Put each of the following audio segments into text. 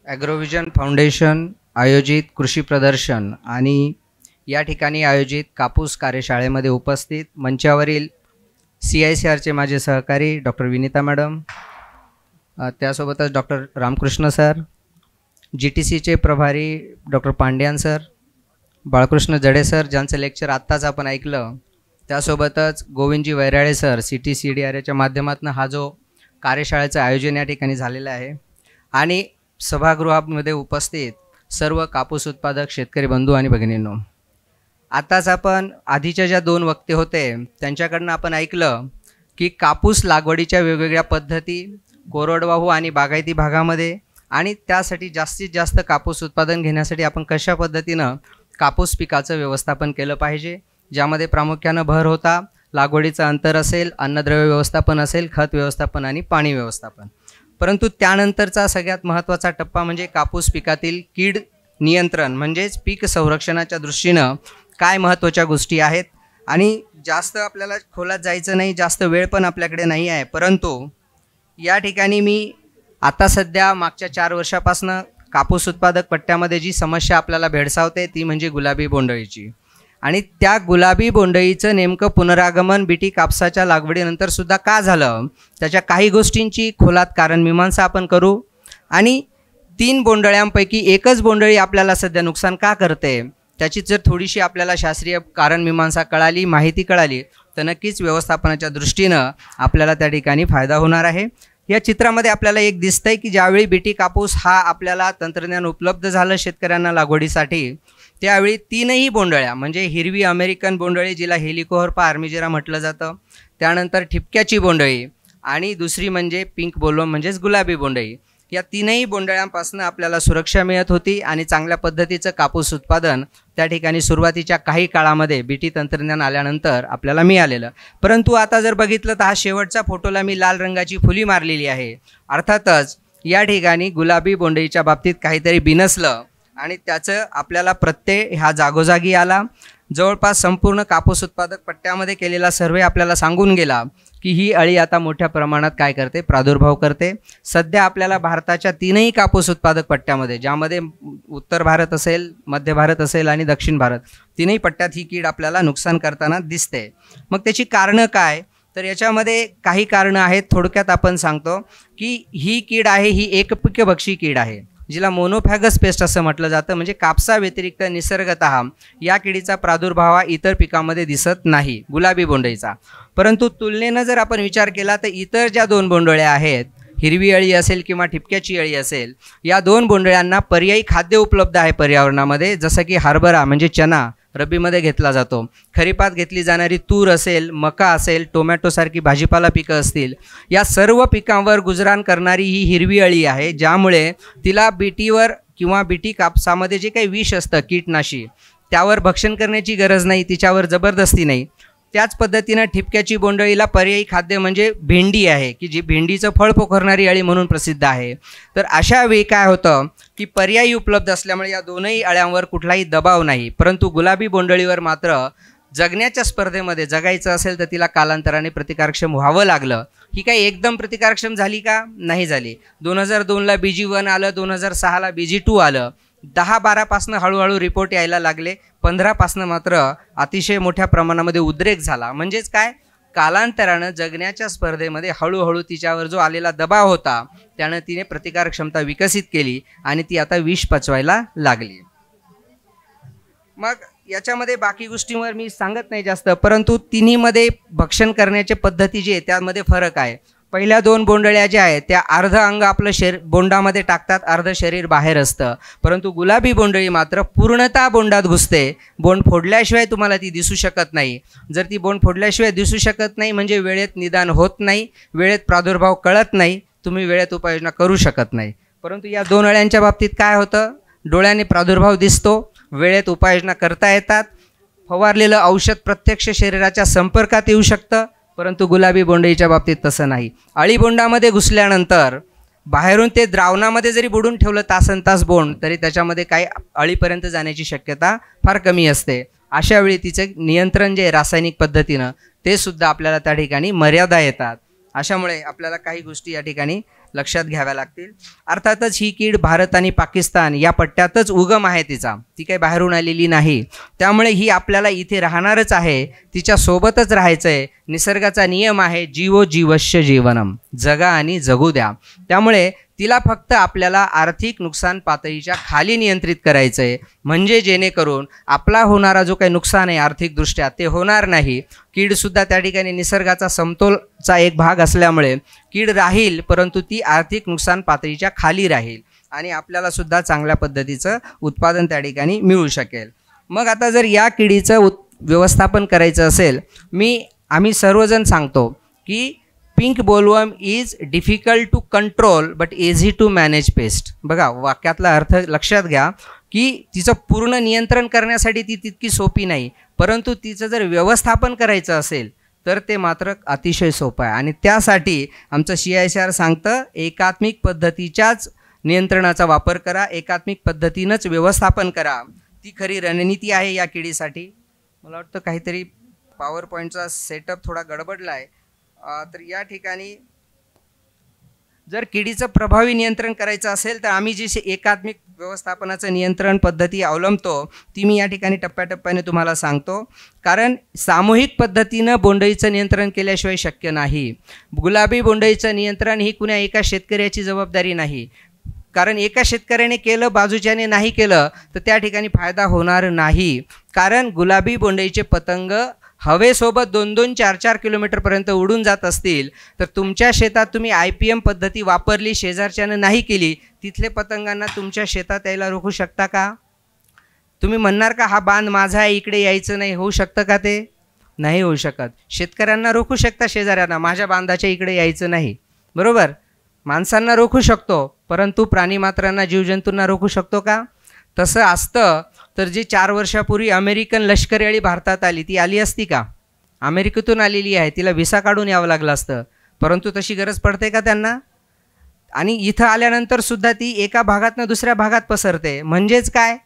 ॲग्रोव्हिजन foundation आयोजित कृषी प्रदर्शन आणि या ठिकाणी आयोजित कापूस कार्यशाळेमध्ये उपस्थित मंचावरील CICRचे माझे सहकारी डॉक्टर विनीता मॅडम, त्यासोबतच डॉक्टर रामकृष्ण सर, GTCचे प्रभारी डॉक्टर पांड्यान सर, बाळकृष्ण जडे सर ज्यांचं लेक्चर आत्ताच आपण ऐकलं, त्यासोबतच गोविंदजी वैराळे सर CTCDRAच्या माध्यमातून हा जो कार्यशाळेचं आयोजन या ठिकाणी झालेलं आहे, आणि सभागृहामध्ये उपस्थित सर्व कापूस उत्पादक शेतकरी बंधू आणि भगिनींनो, आताच आपण आधीच्या ज्या दोन वक्ते होते त्यांच्याकडनं आपण ऐकलं की कापूस लागवडीच्या वेगवेगळ्या पद्धती कोरडवाहू आणि बागायती भागामध्ये आणि त्यासाठी जास्तीत जास्त कापूस उत्पादन घेण्यासाठी आपण कशा पद्धतीनं कापूस पिकाचं व्यवस्थापन केलं पाहिजे, ज्यामध्ये प्रामुख्यानं भर होता लागवडीचं अंतर असेल, अन्नद्रव्य व्यवस्थापन असेल, खत व्यवस्थापन आणि पाणी व्यवस्थापन. परंतु त्यानंतरचा सगळ्यात महत्त्वाचा टप्पा म्हणजे कापूस पिकातील कीड नियंत्रण, म्हणजेच पीक संरक्षणाच्या दृष्टीनं काय महत्त्वाच्या गोष्टी आहेत. आणि जास्त आपल्याला खोलात जायचं नाही, जास्त वेळ पण आपल्याकडे नाही आहे, परंतु या ठिकाणी मी आता सध्या मागच्या 4 वर्षापासून कापूस उत्पादक पट्ट्यामध्ये जी समस्या आपल्याला भेडसावते ती म्हणजे गुलाबी बोंडअळीची. आणि त्या गुलाबी बोंडअळीचं नेमकं पुनरागमन बीटी कापसाच्या लागवडीनंतर सुद्धा का झालं, त्याच्या काही गोष्टींची खोलात कारणमीमांसा आपण करू. आणि 3 बोंडअळ्यांपैकी एकच बोंडअळी आपल्याला सध्या नुकसान का करते त्याची जर थोडीशी आपल्याला शास्त्रीय कारणमीमांसा कळाली, माहिती कळाली, तर नक्कीच व्यवस्थापनाच्या दृष्टीनं आपल्याला त्या ठिकाणी फायदा होणार आहे. या चित्रामध्ये आपल्याला एक दिसतंय की ज्यावेळी बीटी कापूस हा आपल्याला तंत्रज्ञान उपलब्ध झालं शेतकऱ्यांना लागवडीसाठी, त्यावेळी 3ही बोंडअळ्या म्हणजे हिरवी अमेरिकन बोंडअळी जिला हेलिकोहर्पा आर्मिजेरा म्हटलं जातं, त्यानंतर ठिपक्याची बोंडअळी आणि दुसरी म्हणजे पिंक बोलवर्म म्हणजेच गुलाबी बोंडअळी, या 3ही बोंडअळ्यांपासून आपल्याला सुरक्षा मिळत होती आणि चांगल्या पद्धतीचं कापूस उत्पादन त्या ठिकाणी सुरुवातीच्या काही काळामध्ये बीटी तंत्रज्ञान आल्यानंतर आपल्याला मिळालेलं. परंतु आता जर बघितलं तर हा शेवटचा फोटोला मी लाल रंगाची फुली मारलेली आहे. अर्थातच या ठिकाणी गुलाबी बोंडअळीच्या बाबतीत काहीतरी बिनसलं आणि त्याचं आपल्याला प्रत्यय ह्या जागोजागी आला. जवळपास संपूर्ण कापूस उत्पादक पट्ट्यामध्ये केलेला सर्वे आपल्याला सांगून गेला की ही अळी आता मोठ्या प्रमाणात काय करते, प्रादुर्भाव करते. सध्या आपल्याला भारताच्या 3ही कापूस उत्पादक पट्ट्यामध्ये, ज्यामध्ये उत्तर भारत असेल, मध्य भारत असेल आणि दक्षिण भारत, 3ही पट्ट्यात ही कीड आपल्याला नुकसान करताना दिसते. मग त्याची कारणं काय, तर याच्यामध्ये काही कारणं आहेत. थोडक्यात आपण सांगतो की ही कीड आहे ही एकपिकभक्षी कीड आहे, जिला मोनोफॅगस पेस्ट असं म्हटलं जातं. म्हणजे कापसाव्यतिरिक्त निसर्गतः या किडीचा प्रादुर्भाव हा इतर पिकामध्ये दिसत नाही, गुलाबी बोंडअळीचा. परंतु तुलनेनं जर आपण विचार केला तर इतर ज्या 2 बोंडअळ्या आहेत, हिरवी अळी असेल किंवा ठिपक्याची अळी असेल, या 2 बोंडअळ्यांना पर्यायी खाद्य उपलब्ध आहे पर्यावरणामध्ये. जसं की हरभरा म्हणजे चना रब्बीमध्ये घेतला जातो, खरीपात घेतली जाणारी तूर असेल, मका असेल, टोमॅटोसारखी भाजीपाला पिकं असतील, या सर्व पिकांवर गुजराण करणारी ही हिरवी अळी आहे, ज्यामुळे तिला बीटीवर किंवा बीटी कापसामध्ये जे काही विष असतं कीटनाशी त्यावर भक्षण करण्याची गरज नाही, तिच्यावर जबरदस्ती नाही. त्याच पद्धतीनं ठिपक्याची बोंडअळीला पर्यायी खाद्य म्हणजे भेंडी आहे, की जी भेंडीचं फळ पोखरणारी अळी म्हणून प्रसिद्ध आहे. तर अशा वेळी काय होतं की पर्यायी उपलब्ध असल्यामुळे या 2ही अळ्यांवर कुठलाही दबाव नाही. परंतु गुलाबी बोंडअळीवर मात्र जगण्याच्या स्पर्धेमध्ये जगायचं असेल तर तिला कालांतराने प्रतिकारक्षम व्हावं लागलं. ही काही एकदम प्रतिकारक्षम झाली का, नाही झाली. 2002ला BG1 आलं, 2006ला BG2 आलं, 10-12पासून हळूहळू रिपोर्ट यायला लागले, 15पासून मात्र अतिशय मोठ्या प्रमाणामध्ये उद्रेक झाला. म्हणजेच काय, कालांतरानं जगण्याच्या स्पर्धेमध्ये हळूहळू तिच्यावर जो आलेला दबाव होता त्यानं तिने प्रतिकार क्षमता विकसित केली आणि ती आता विष पचवायला लागली. मग याच्यामध्ये बाकी गोष्टींवर मी सांगत नाही जास्त, परंतु तिन्हीमध्ये भक्षण करण्याच्या पद्धती जी आहे त्यामध्ये फरक आहे. पहिल्या 2 बोंडअळ्या ज्या आहेत त्या अर्ध अंग आपलं बोंडामध्ये टाकतात, अर्ध शरीर बाहेर असतं. परंतु गुलाबी बोंडअळी मात्र पूर्णतः बोंडात घुसते. बोंड फोडल्याशिवाय तुम्हाला ती दिसू शकत नाही. जर ती बोंड फोडल्याशिवाय दिसू शकत नाही म्हणजे वेळेत निदान होत नाही, वेळेत प्रादुर्भाव कळत नाही, तुम्ही वेळेत उपाययोजना करू शकत नाही. परंतु या 2 अळ्यांच्या बाबतीत काय होतं, डोळ्याने प्रादुर्भाव दिसतो, वेळेत उपाययोजना करता येतात, फवारलेलं औषध प्रत्यक्ष शरीराच्या संपर्कात येऊ शकतं. परंतु गुलाबी बोंडअळीच्या बाबतीत तसं नाही. अळी बोंडामध्ये घुसल्यानंतर बाहेरून ते द्रावणामध्ये जरी बुडून ठेवलं तासनतास बोंड, तरी त्याच्यामध्ये काही अळीपर्यंत जाण्याची शक्यता फार कमी असते. अशा वेळी तिचं नियंत्रण जे रासायनिक पद्धतीनं ते सुद्धा आपल्याला त्या ठिकाणी मर्यादा येतात. अशामुळे आपल्याला काही गोष्टी या ठिकाणी लक्षात घ्याव्या लागतील. अर्थातच ही कीड भारत आणि पाकिस्तान या पट्ट्यातच उगम आहे तिचा, ती काही बाहेरून आलेली नाही. त्यामुळे ही आपल्याला इथे राहणारच आहे, तिच्यासोबतच राहायचं आहे. निसर्गाचा नियम आहे जीवो जीवस्य जीवनम, जगा आणि जगू द्या. त्यामुळे तिला फक्त आपल्याला आर्थिक नुकसान पातळीच्या खाली नियंत्रित करायचं आहे, म्हणजे जेणेकरून आपला होणारा जो काही नुकसान आहे आर्थिकदृष्ट्या ते होणार नाही. कीडसुद्धा त्या ठिकाणी निसर्गाचा समतोलचा एक भाग असल्यामुळे कीड राहील, परंतु ती आर्थिक नुकसान पातळीच्या खाली राहील आणि आपल्यालासुद्धा चांगल्या पद्धतीचं उत्पादन त्या ठिकाणी मिळू शकेल. मग आता जर या किडीचं व्यवस्थापन करायचं असेल, आम्ही सर्वजण सांगतो की pink bollworm is difficult to control but easy to manage pest. बघा, वाक्यातला अर्थ लक्षात घ्या की तिचं पूर्ण नियंत्रण करण्यासाठी ती तितकी सोपी नाही, परंतु तिचं जर व्यवस्थापन करायचं असेल तर ते मात्र अतिशय सोपं आहे. आणि त्यासाठी आमचं CISR सांगतं एकात्मिक पद्धतीच्याच नियंत्रणाचा वापर करा, एकात्मिक पद्धतीनंच व्यवस्थापन करा. ती खरी रणनीती आहे या किडीसाठी. मला वाटतं काहीतरी पॉवर पॉईंटचा सेटअप थोडा गडबडला आहे. तर या ठिकाणी जर किडीचं प्रभावी नियंत्रण करायचं असेल तर आम्ही जी एकात्मिक व्यवस्थापनाचं नियंत्रण पद्धती अवलंबतो ती मी या ठिकाणी टप्प्याटप्प्याने तुम्हाला सांगतो. कारण सामूहिक पद्धतीनं बोंडअळीचं नियंत्रण केल्याशिवाय शक्य नाही. गुलाबी बोंडअळीचं नियंत्रण ही कुण्या एका शेतकऱ्याची जबाबदारी नाही. कारण एका शेतकऱ्याने केलं, बाजूच्याने नाही केलं तर त्या ठिकाणी फायदा होणार नाही. कारण गुलाबी बोंडअळीचे पतंग हवेसोबत 2-2, 4-4 किलोमीटरपर्यंत उडून जात असतील तर तुमच्या शेतात तुम्ही IPM पद्धती वापरली, शेजारच्यानं नाही केली, तिथले पतंगांना तुमच्या शेतात यायला रोखू शकता का? तुम्ही म्हणणार का हा बांध माझा आहे, इकडे यायचं नाही, होऊ शकतं का? ते नाही होऊ शकत. शेतकऱ्यांना रोखू शकता, शेजाऱ्यांना माझ्या बांधाच्या इकडे यायचं नाही, बरोबर. माणसांना रोखू शकतो, परंतु प्राणीमात्रांना, जीवजंतूंना रोखू शकतो का? तसं असतं तर जी 4 वर्षापूर्वी अमेरिकन लष्करी अळी भारतात आली, ती आली असती का? अमेरिकेतून आलेली आहे, तिला व्हिसा काढून यावं लागलं असतं, परंतु तशी गरज पडते का त्यांना? आणि इथं आल्यानंतरसुद्धा ती एका भागातनं दुसऱ्या भागात पसरते. म्हणजेच काय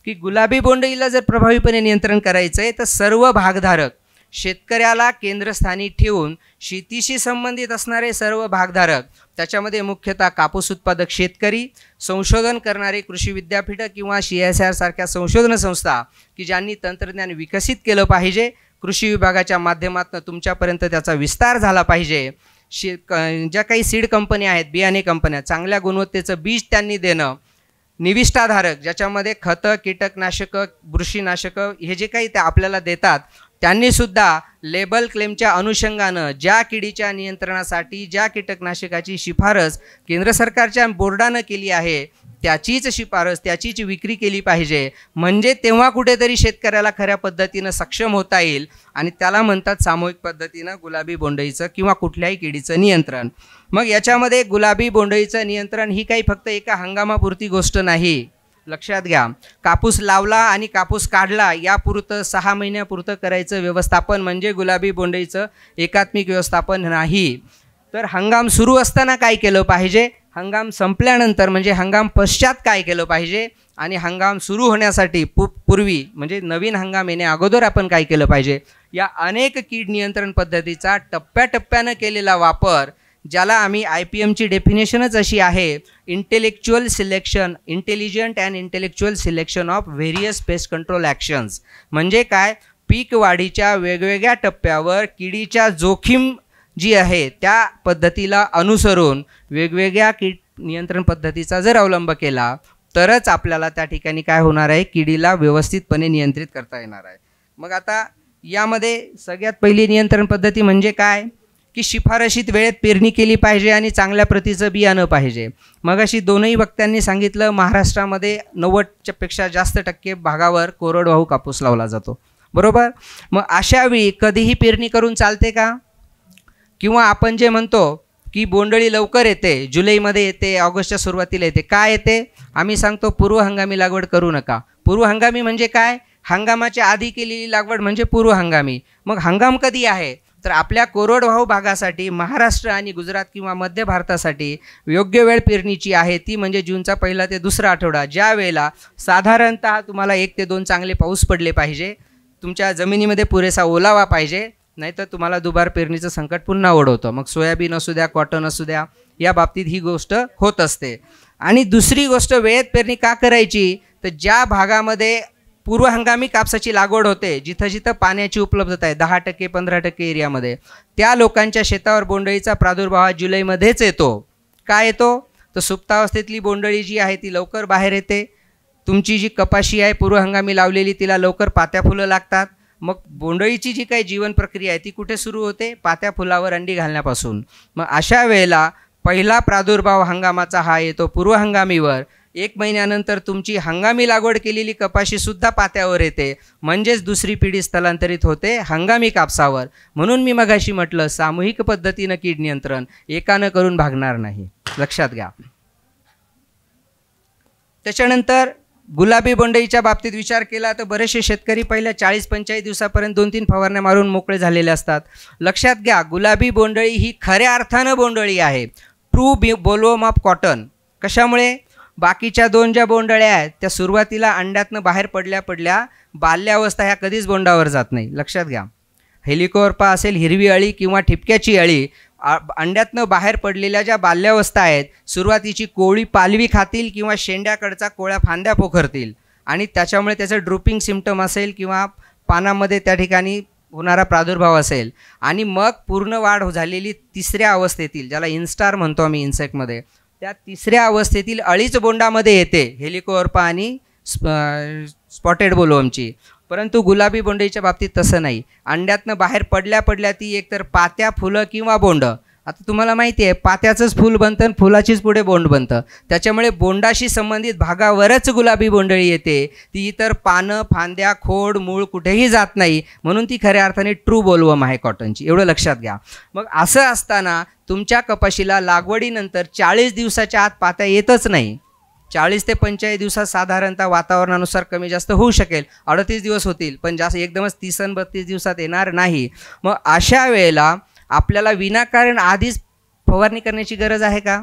की गुलाबी बोंडअळीला जर प्रभावीपणे नियंत्रण करायचं आहे तर सर्व भागधारक, शेतकऱ्याला केंद्रस्थानी ठेवून शेतीशी संबंधित असणारे सर्व भागधारक, त्याच्यामध्ये मुख्यतः कापूस उत्पादक शेतकरी, संशोधन करणारे कृषी विद्यापीठं किंवा CISR सारख्या संशोधन संस्था की ज्यांनी तंत्रज्ञान विकसित केलं पाहिजे, कृषी विभागाच्या माध्यमातून तुमच्यापर्यंत त्याचा विस्तार झाला पाहिजे. ज्या काही सीड कंपन्या आहेत, बियाणे कंपन्या, चांगल्या गुणवत्तेचं बीज त्यांनी देणं, निविष्ठाधारक ज्याच्यामध्ये खतं, कीटकनाशकं, बुरशीनाशकं हे जे काही ते आपल्याला देतात, त्यांनीसुद्धा लेबल क्लेमच्या अनुषंगानं ज्या किडीच्या नियंत्रणासाठी ज्या कीटकनाशकाची शिफारस केंद्र सरकारच्या बोर्डानं केली आहे त्याचीच शिफारस, त्याचीच विक्री केली पाहिजे. म्हणजे तेव्हा कुठेतरी शेतकऱ्याला खऱ्या पद्धतीनं सक्षम होता येईल आणि त्याला म्हणतात सामूहिक पद्धतीनं गुलाबी बोंडअळीचं किंवा कुठल्याही किडीचं नियंत्रण. मग याच्यामध्ये गुलाबी बोंडअळीचं नियंत्रण ही काही फक्त एका हंगामापुरती गोष्ट नाही. लक्षात घ्या, कापूस लावला आणि कापूस काढला यापुरतं 6 महिन्यापुरतं करायचं व्यवस्थापन म्हणजे गुलाबी बोंडअळीचं एकात्मिक व्यवस्थापन नाही. तर हंगाम सुरू असताना काय केलं पाहिजे, हंगाम संपल्यानंतर म्हणजे हंगाम पश्चात काय केलं पाहिजे आणि हंगाम सुरू होण्यासाठी पूर्वी म्हणजे नवीन हंगाम येण्या अगोदर आपण काय केलं पाहिजे, या अनेक कीड नियंत्रण पद्धतीचा टप्प्याटप्प्यानं केलेला वापर, ज्याला आम्ही IPMची डेफिनेशनच अशी आहे, intellectual selection, intelligent and intellectual selection of various pest control actions. म्हणजे काय, पीक वाढीच्या वेगवेगळ्या टप्प्यावर किडीच्या जोखीम जी आहे त्या पद्धतीला अनुसरून वेगवेगळ्या कीड नियंत्रण पद्धतीचा जर अवलंब केला तरच आपल्याला त्या ठिकाणी काय होणार आहे, किडीला व्यवस्थितपणे नियंत्रित करता येणार आहे. मग आता यामध्ये सगळ्यात पहिली नियंत्रण पद्धती म्हणजे काय की शिफारशीत वेळेत पेरणी केली पाहिजे आणि चांगल्या प्रतीचं बियाणं पाहिजे. मग अशी दोनही वक्त्यांनी सांगितलं, महाराष्ट्रामध्ये 90% जास्त टक्के भागावर कोरडवाहू कापूस लावला जातो, बरोबर. मग अशा वेळी कधीही पेरणी करून चालते का? किंवा आपण जे म्हणतो की बोंडअळी लवकर येते, जुलैमध्ये येते, ऑगस्टच्या सुरुवातीला येते, काय येते? आम्ही सांगतो पूर्व हंगामी लागवड करू नका. पूर्व हंगामी म्हणजे काय, हंगामाच्या आधी केलेली लागवड म्हणजे पूर्व हंगामी. मग हंगाम कधी आहे तर आपल्या कोरडवाहू भागासाठी महाराष्ट्र आणि गुजरात किंवा मध्य भारतासाठी योग्य वेळ पेरणीची आहे ती म्हणजे जूनचा 1 ते 2 आठवडा, ज्या वेळेला साधारणतः तुम्हाला 1 ते 2 चांगले पाऊस पडले पाहिजे, तुमच्या जमिनीमध्ये पुरेसा ओलावा पाहिजे, नाहीतर तुम्हाला दुबार पेरणीचं संकट पुन्हा ओढवतं. मग सोयाबीन असू द्या, कॉटन असू द्या, या बाबतीत ही गोष्ट होत असते. आणि दुसरी गोष्ट, वेळेत पेरणी का करायची, तर ज्या भागामध्ये पूर्व हंगामी कापसाची लागवड होते, जिथं जिथं पाण्याची उपलब्धता आहे 10% 15% एरियामध्ये, त्या लोकांच्या शेतावर बोंडअळीचा प्रादुर्भाव हा जुलैमध्येच येतो. का येतो, तर सुप्तावस्थेतली बोंडअळी जी आहे ती लवकर बाहेर येते. तुमची जी कपाशी आहे पूर्व हंगामी लावलेली, तिला लवकर पात्या फुलं लागतात. मग बोंडअळीची जी काही जीवन प्रक्रिया आहे ती कुठे सुरू होते, पात्या फुलावर अंडी घालण्यापासून. मग अशा वेळेला पहिला प्रादुर्भाव हंगामाचा हा येतो पूर्व हंगामीवर. 1 महिन्यानंतर तुमची हंगामी लागवड केलेली कपाशीसुद्धा पात्यावर येते, म्हणजेच दुसरी पिढी स्थलांतरित होते हंगामी कापसावर. म्हणून मी मगाशी म्हटलं, सामूहिक पद्धतीनं कीड नियंत्रण एकानं करून भागणार नाही, लक्षात घ्या. त्याच्यानंतर गुलाबी बोंडअळीच्या बाबतीत विचार केला तर बरेचसे शेतकरी पहिल्या 40-45 दिवसापर्यंत 2-3 फवारण्या मारून मोकळे झालेले असतात. लक्षात घ्या, गुलाबी बोंडअळी ही खऱ्या अर्थानं बोंडअळी आहे, ट्रू बोलवर्म ऑफ कॉटन. कशामुळे, बाकीच्या 2 ज्या बोंडअळ्या आहेत त्या सुरुवातीला अंड्यातनं बाहेर पडल्या बाल्यावस्था ह्या कधीच बोंडावर जात नाही, लक्षात घ्या. हेलिकोवर्पा असेल, हिरवी अळी किंवा ठिपक्याची अळी, अंड्यातनं बाहेर पडलेल्या ज्या बाल्यावस्था आहेत, सुरुवातीची कोवळी पालवी खातील किंवा शेंड्याकडचा कोळ्या फांद्या पोखरतील आणि त्याच्यामुळे त्याचं ड्रुपिंग सिम्पटम असेल किंवा पानामध्ये त्या ठिकाणी होणारा प्रादुर्भाव असेल. आणि मग पूर्ण वाढ झालेली 3ऱ्या अवस्थेतील, ज्याला इन्स्टार म्हणतो आम्ही इन्सेक्टमध्ये, त्या 3ऱ्या अवस्थेतील अळीच बोंडामध्ये येते, हेलिकोवर्पा आणि स्पॉटेड बोलवर्मची. परंतु गुलाबी बोंडअळीच्या बाबतीत तसं नाही. अंड्यातनं बाहेर पडल्या ती एकतर पात्या, फुलं किंवा बोंड. आता तुम्हाला माहिती आहे, पात्याचंच फूल बनतं आणि फुलाचीच पुढे बोंड बनतं. त्याच्यामुळे बोंडाशी संबंधित भागावरच गुलाबी बोंडअळी येते, ती इतर पानं, फांद्या, खोड, मूळ कुठेही जात नाही. म्हणून ती खऱ्या अर्थाने ट्रू बोलवर्म आहे कॉटनची, एवढं लक्षात घ्या. मग असं असताना तुमच्या कपाशीला लागवडीनंतर 40 दिवसाच्या आत पात्या येतच नाही. 40 ते 45 दिवसात साधारणतः वातावरणानुसार कमी जास्त होऊ शकेल, 38 दिवस होतील, पण जास्त एकदमच 30 आणि 32 दिवसात येणार नाही. मग अशा वेळेला आपल्याला विनाकारण आधीच फवारणी करण्याची गरज आहे का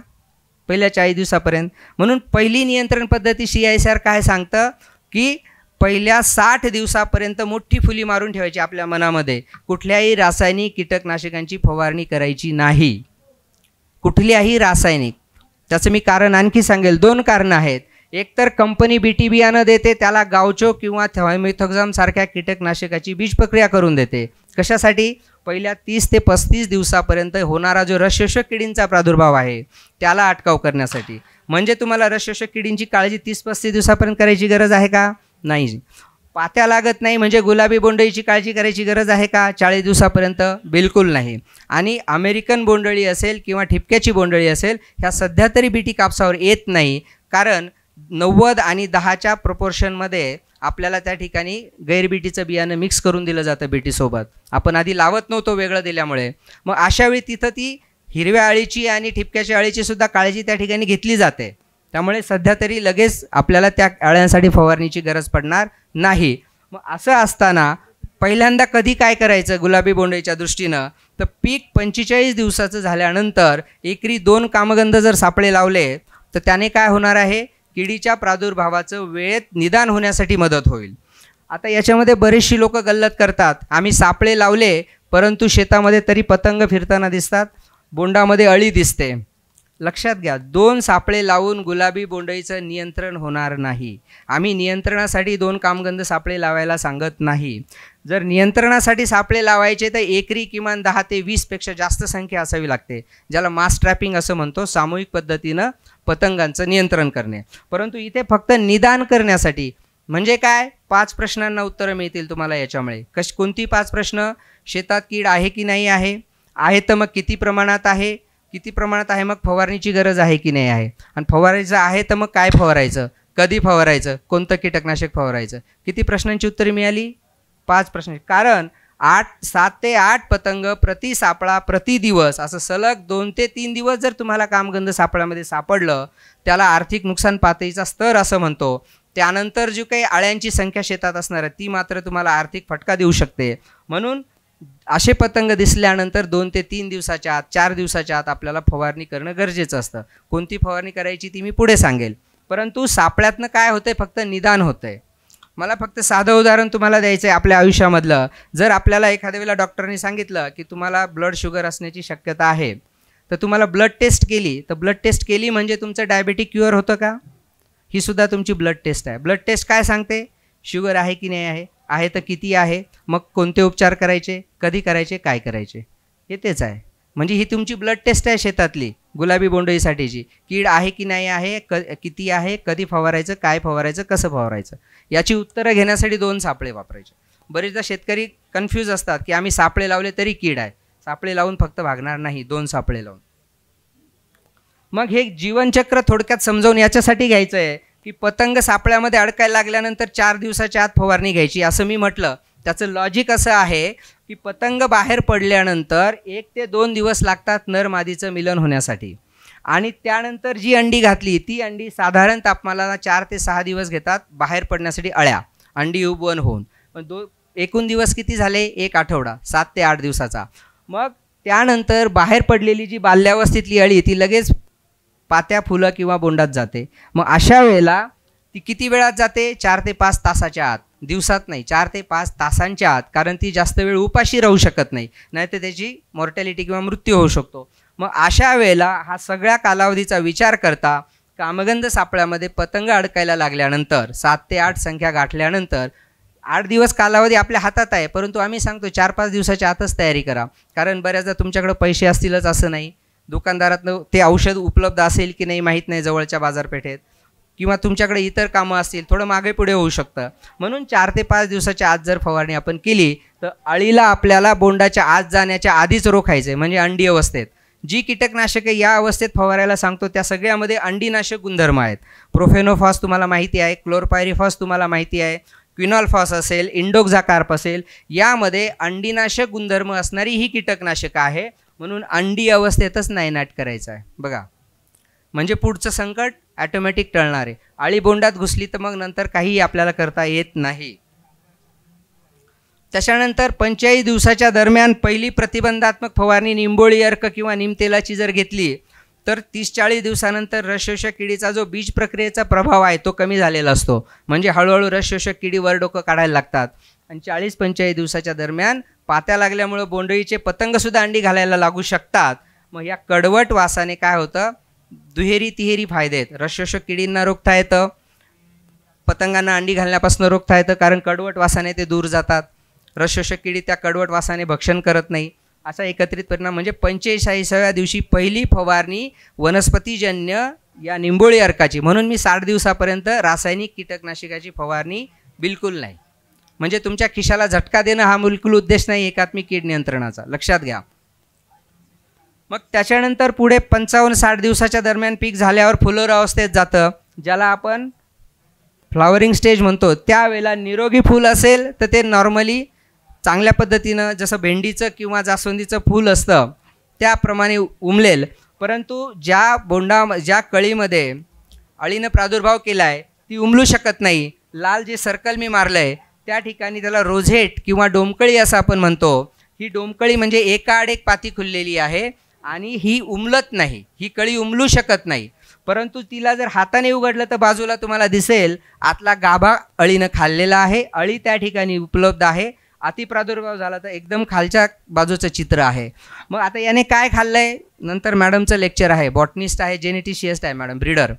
पहिल्या 40 दिवसापर्यंत? म्हणून पहिली नियंत्रण पद्धती CISR काय सांगतं की पहिल्या 60 दिवसापर्यंत मोठी फुली मारून ठेवायची आपल्या मनामध्ये, कुठल्याही रासायनिक कीटकनाशकांची फवारणी करायची नाही, कुठल्याही रासायनिक. त्याचं मी कारण आणखी सांगेल. 2 कारणं आहेत. एक तर कंपनी BT बियाणं देते, त्याला गावचो किंवा थिओमेथोक्झाम सारख्या कीटकनाशकाची बीज प्रक्रिया करून देते. कशासाठी? पहिल्या 30 ते 35 दिवसापर्यंत होणारा जो रसशोषक किडींचा प्रादुर्भाव आहे त्याला अटकाव करण्यासाठी. म्हणजे तुम्हाला रसशोषक किडींची काळजी 30-35 दिवसापर्यंत करायची गरज आहे का? नाही. पात्या लागत नाही म्हणजे गुलाबी बोंडअळीची काळजी करायची गरज आहे का 40 दिवसापर्यंत? बिलकुल नाही. आणि अमेरिकन बोंडअळी असेल किंवा ठिपक्याची बोंडअळी असेल, ह्या सध्या तरी BT कापसावर येत नाही, कारण 90 आणि 10च्या प्रपोर्शनमध्ये आपल्याला त्या ठिकाणी गैर-बीटीचं बियाणं मिक्स करून दिलं जातं BT सोबत. आपण आधी लावत नव्हतो वेगळं दिल्यामुळे. मग अशावेळी तिथं ती हिरव्या अळीची आणि ठिपक्याच्या अळीची सुद्धा काळजी त्या ठिकाणी घेतली जाते. त्यामुळे सध्या तरी लगेच आपल्याला त्या अळ्यांसाठी फवारणीची गरज पडणार नाही. मग असं असताना पहिल्यांदा कधी काय करायचं गुलाबी बोंडअळीच्या दृष्टीनं, तर पीक 45 दिवसाचं झाल्यानंतर एकरी 2 कामगंध जर सापळे लावले तर त्याने काय होणार आहे, किडीच्या प्रादुर्भावाचं वेळेत निदान होण्यासाठी मदत होईल. आता याच्यामध्ये बरेचशी लोक गल्लत करतात, आम्ही सापळे लावले परंतु शेतामध्ये तरी पतंग फिरताना दिसतात, बोंडामध्ये अळी दिसते. लक्षात घ्या, 2 सापळे लावून गुलाबी बोंडअळीचं नियंत्रण होणार नाही. आम्ही नियंत्रणासाठी 2 कामगंध सापळे लावायला सांगत नाही. जर नियंत्रणासाठी सापळे लावायचे तर एकरी किमान 10 ते 20 पेक्षा जास्त संख्या असावी लागते, ज्याला मास ट्रॅपिंग असं म्हणतो, सामूहिक पद्धतीनं पतंगांचं नियंत्रण करणे. परंतु इथे फक्त निदान करण्यासाठी, म्हणजे काय, 5 प्रश्नांना उत्तरं मिळतील तुम्हाला याच्यामुळे. कोणती 5 प्रश्न? शेतात कीड आहे की नाही आहे, आहे तर मग किती प्रमाणात आहे, किती प्रमाणात आहे मग फवारणीची गरज आहे की नाही आहे, आणि फवारायचं आहे तर मग काय फवारायचं, कधी फवारायचं, कोणतं कीटकनाशक फवारायचं. किती प्रश्नांची उत्तरे मिळाली? 5 प्रश्न. कारण 7 ते 8 पतंग प्रति सापळा प्रति दिवस, असं सलग 2 ते 3 दिवस जर तुम्हाला कामगंध सापळ्यामध्ये सापडलं, त्याला आर्थिक नुकसान पातळीचा स्तर असं म्हणतो. त्यानंतर जी काही अळ्यांची संख्या शेतात असणार आहे ती मात्र तुम्हाला आर्थिक फटका देऊ शकते. म्हणून असे पतंग दिसल्यानंतर 2 ते 3 दिवसाच्या आत, 4 दिवसाच्या आत आपल्याला फवारणी करणं गरजेचं असतं. कोणती फवारणी करायची ती मी पुढे सांगेल. परंतु सापळ्यातनं काय होतंय, फक्त निदान होतंय. मला फक्त साधं उदाहरण तुम्हाला द्यायचं आहे आपल्या आयुष्यामधलं. जर आपल्याला एखाद्या वेळेला डॉक्टरनी सांगितलं की तुम्हाला ब्लड शुगर असण्याची शक्यता आहे, तर तुम्हाला ब्लड टेस्ट केली, तर ब्लड टेस्ट केली म्हणजे तुमचं डायबेटिक क्युअर होतं का? ही सुद्धा तुमची ब्लड टेस्ट आहे. ब्लड टेस्ट काय सांगते? शुगर आहे की नाही आहे, आहे तर किती आहे, मग कोणते उपचार करायचे, कधी करायचे, काय करायचे, हे तेच आहे. म्हणजे ही तुमची ब्लड टेस्ट आहे शेतातली गुलाबी बोंडअळीसाठीची. कीड आहे की नाही आहे, किती आहे, कधी फवारायचं, काय फवारायचं, कसं फवारायचं, याची उत्तरं घेण्यासाठी 2 सापळे वापरायचे. बरेचदा शेतकरी कन्फ्यूज असतात की आम्ही सापळे लावले तरी कीड आहे. सापळे लावून फक्त भागणार नाही, 2 सापळे लावून. मग हे जीवनचक्र थोडक्यात समजावून याच्यासाठी घ्यायचं आहे की पतंग सापळ्यामध्ये अडकायला लागल्यानंतर 4 दिवसाच्या आत फवारणी घ्यायची असं मी म्हटलं. त्याचं लॉजिक असं आहे की पतंग बाहेर पडल्यानंतर 1 ते 2 दिवस लागतात नर मादीचं मिलन होण्यासाठी, आणि त्यानंतर जी अंडी घातली ती अंडी साधारण तापमानाला 4 ते 6 दिवस घेतात बाहेर पडण्यासाठी, अळ्या अंडी उबवण होऊन. एकूण दिवस किती झाले? 1 आठवडा, 7 ते 8 दिवसाचा. मग त्यानंतर बाहेर पडलेली जी बाल्यावस्थेतली अळी ती लगेच पात्या, फुलं किंवा बोंडात जाते. मग अशा वेळेला ती किती वेळात जाते? 4 ते 5 तासाच्या आत, दिवसात नाही, 4 ते 5 तासांच्या आत, कारण ती जास्त वेळ उपाशी राहू शकत नाही, नाहीतर त्याची मॉर्टॅलिटी किंवा मृत्यू होऊ शकतो. मग अशा वेळेला हा सगळ्या कालावधीचा विचार करता कामगंध सापळ्यामध्ये पतंग अडकायला लागल्यानंतर 7 ते 8 संख्या गाठल्यानंतर 8 दिवस कालावधी आपल्या हातात आहे, परंतु आम्ही सांगतो 4-5 दिवसाच्या आतच तयारी करा. कारण बऱ्याचदा तुमच्याकडे पैसे असतीलच असं नाही, दुकानदारातनं ते औषध उपलब्ध असेल की नाही माहीत नाही जवळच्या बाजारपेठेत, किंवा तुमच्याकडे इतर कामं असतील, थोडं मागे पुढे होऊ शकतं. म्हणून 4 ते 5 दिवसाच्या आत जर फवारणी आपण केली तर अळीला आपल्याला बोंडाच्या आत जाण्याच्या आधीच रोखायचं आहे. म्हणजे अंडी अवस्थेत जी कीटकनाशके या अवस्थेत फवारायला सांगतो त्या सगळ्यामध्ये अंडीनाशक गुणधर्म आहेत. प्रोफेनोफॉस तुम्हाला माहिती आहे, क्लोरपायरिफॉस तुम्हाला माहिती आहे, क्विनॉल्फॉस असेल, इंडोक्झाकार्प असेल, यामध्ये अंडीनाशक गुणधर्म असणारी ही कीटकनाशकं आहे. म्हणून अंडी अवस्थेतच नायनाट करायचं आहे बघा, म्हणजे पुढचं संकट ॲटोमॅटिक टळणार आहे. अळी बोंडात घुसली तर मग नंतर काहीही आपल्याला करता येत नाही. त्याच्यानंतर 45 दिवसाच्या दरम्यान पहिली प्रतिबंधात्मक फवारणी निंबोळी अर्क किंवा निमतेलाची जर घेतली तर 30-40 दिवसानंतर रसशोषक किडीचा जो बीज प्रक्रियेचा प्रभाव आहे तो कमी झालेला असतो. म्हणजे हळूहळू रसशोषक किडी वर डोकं काढायला लागतात. आणि 40-45 दिवसाच्या दरम्यान पात्या लागल्यामुळं बोंडळीचे पतंगसुद्धा अंडी घालायला लागू शकतात. मग या कडवट वासाने काय होतं? दुहेरी तिहेरी फायदे आहेत. रसशोषक किडींना रोखता येतं, पतंगांना अंडी घालण्यापासून रोखता येतं, कारण कडवट वासाने ते दूर जातात. रसशोषक किडी त्या कडवट वासाने भक्षण करत नाही. असा एकत्रित परिणाम. म्हणजे 45व्या दिवशी पहिली फवारणी वनस्पतीजन्य या निंबोळी अर्काची. म्हणून मी 60 दिवसापर्यंत रासायनिक कीटकनाशकाची फवारणी बिलकुल नाही. म्हणजे तुमच्या खिशाला झटका देणं हा बिलकुल उद्देश नाही एकात्मिक कीड नियंत्रणाचा, लक्षात घ्या. मग त्याच्यानंतर पुढे 55-60 दिवसाच्या दरम्यान पीक झाल्यावर फुलोर अवस्थेत जातं, ज्याला आपण फ्लॉवरिंग स्टेज म्हणतो. त्यावेळेला निरोगी फूल असेल तर ते नॉर्मली चांगल्या पद्धतीनं जसं भेंडीचं किंवा जास्वंदीचं फूल असतं त्याप्रमाणे उमलेल. परंतु ज्या कळीमध्ये अळीनं प्रादुर्भाव केला आहे ती उमलू शकत नाही. लाल जे सर्कल मी मारलं आहे त्या ठिकाणी त्याला रोझेट किंवा डोमकळी असं आपण म्हणतो. ही डोमकळी म्हणजे एकाआड एक पाती खुललेली आहे आणि ही उमलत नाही, ही कळी उमलू शकत नाही. परंतु तिला जर हाताने उघडलं तर बाजूला तुम्हाला दिसेल आतला गाभा अळीनं खाल्लेला आहे, अळी त्या ठिकाणी उपलब्ध आहे. अतिप्रादुर्भाव झाला तर एकदम खालच्या बाजूचं चित्र आहे. मग आता याने काय खाल्लं आहे? नंतर मॅडमचं लेक्चर आहे, बॉटनिस्ट आहे, जेनेटिशियस्ट आहे मॅडम, ब्रीडर.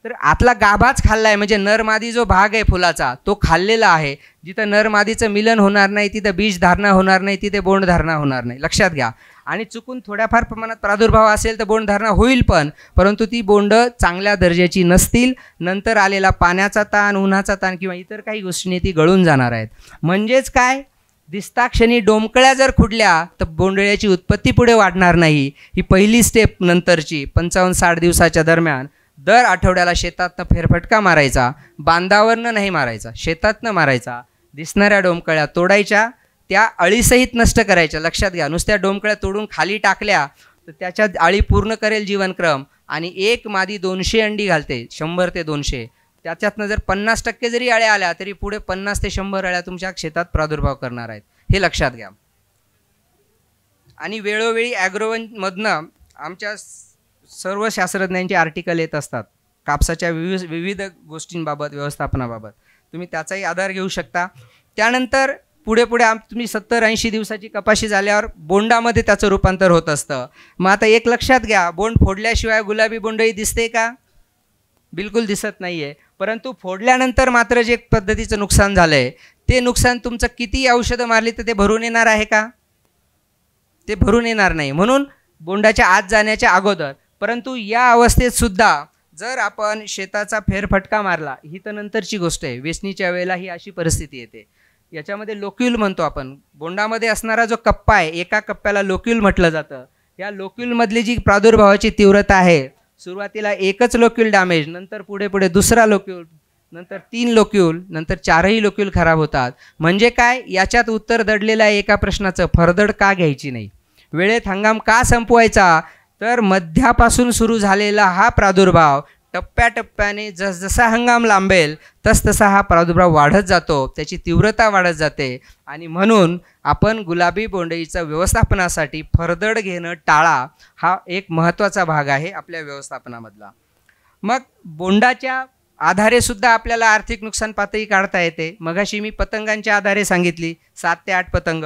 तर आतला गाभाच खाल्ला आहे, म्हणजे नरमादी जो भाग आहे फुलाचा तो खाल्लेला आहे. जिथं नरमादीचं मिलन होणार नाही तिथं बीज धारणा होणार नाही, तिथे बोंड धारणा होणार नाही, लक्षात घ्या. आणि चुकून थोड्याफार प्रमाणात प्रादुर्भाव असेल तर बोंड धारणा होईल पण, परंतु ती बोंड चांगल्या दर्जाची नसतील. नंतर आलेला पाण्याचा ताण, उन्हाचा ताण किंवा इतर काही गोष्टींनी ती गळून जाणार आहेत. म्हणजेच काय? दिसताक्षणी डोमकळ्या जर खुडल्या तर बोंडळ्याची उत्पत्ती पुढे वाढणार नाही. ही पहिली स्टेप नंतरची 55-60 दिवसाच्या दरम्यान दर आठवड्याला शेतातनं फेरफटका मारायचा, बांधावरनं नाही मारायचा, शेतातनं मारायचा. दिसणाऱ्या डोमकळ्या तोडायच्या, त्या अळीसहित नष्ट करायच्या, लक्षात घ्या. नुसत्या डोमकळ्या तोडून खाली टाकल्या तर त्याच्यात अळी पूर्ण करेल जीवनक्रम आणि एक मादी 200 अंडी घालते, 100 ते 200. त्याच्यातनं जर 50% जरी अळ्या आल्या तरी पुढे 50 ते 100 अळ्या तुमच्या शेतात प्रादुर्भाव करणार आहेत, हे लक्षात घ्या. आणि वेळोवेळी ॲग्रोवनमधनं आमच्या सर्व शास्त्रज्ञांचे आर्टिकल येत असतात कापसाच्या विविध गोष्टींबाबत, व्यवस्थापनाबाबत. तुम्ही त्याचाही आधार घेऊ शकता. त्यानंतर पुढे तुम्ही 70-80 दिवसाची कपाशी झाल्यावर बोंडामध्ये त्याचं रूपांतर होत असतं. मग आता एक लक्षात घ्या, बोंड फोडल्याशिवाय गुलाबी बोंडही दिसते का? बिलकुल दिसत नाही आहे. परंतु फोडल्यानंतर मात्र जे पद्धतीचं नुकसान झालं आहे, ते नुकसान तुमचं किती औषधं मारली तर ते भरून येणार आहे का? ते भरून येणार नाही. म्हणून बोंडाच्या आत जाण्याच्या अगोदर, परंतु या अवस्थेत सुद्धा जर आपण शेताचा फेरफटका मारला, ही तर नंतरची गोष्ट आहे, वेचणीच्या वेळेला ही अशी परिस्थिती येते. याच्यामध्ये लोक्यूल म्हणतो आपण, बोंडामध्ये असणारा जो कप्पा आहे, एका कप्प्याला लोक्यूल म्हटलं जातं. या लोक्यूलमधली जी प्रादुर्भावाची तीव्रता आहे, सुरुवातीला एकच लोक्यूल डॅमेज, नंतर पुढे दुसरा लोक्यूल, नंतर 3 लोक्यूल, नंतर 4ही लोक्यूल खराब होतात. म्हणजे काय? याच्यात उत्तर दडलेलं आहे एका प्रश्नाचं, फरदड का घ्यायची नाही, वेळेत हंगाम का संपवायचा? तर मध्यापासून सुरू झालेला हा प्रादुर्भाव टप्प्याटप्प्याने जसजसा हंगाम लांबेल तसतसा हा प्रादुर्भाव वाढत जातो, त्याची तीव्रता वाढत जाते. आणि म्हणून आपण गुलाबी बोंडअळीचं व्यवस्थापनासाठी फरदड घेणं टाळा, हा एक महत्त्वाचा भाग आहे आपल्या व्यवस्थापनामधला. मग बोंडाच्या आधारे सुद्धा आपल्याला आर्थिक नुकसान पातळी काढता येते. मगाशी मी पतंगांच्या आधारे सांगितली, 7 ते 8 पतंग.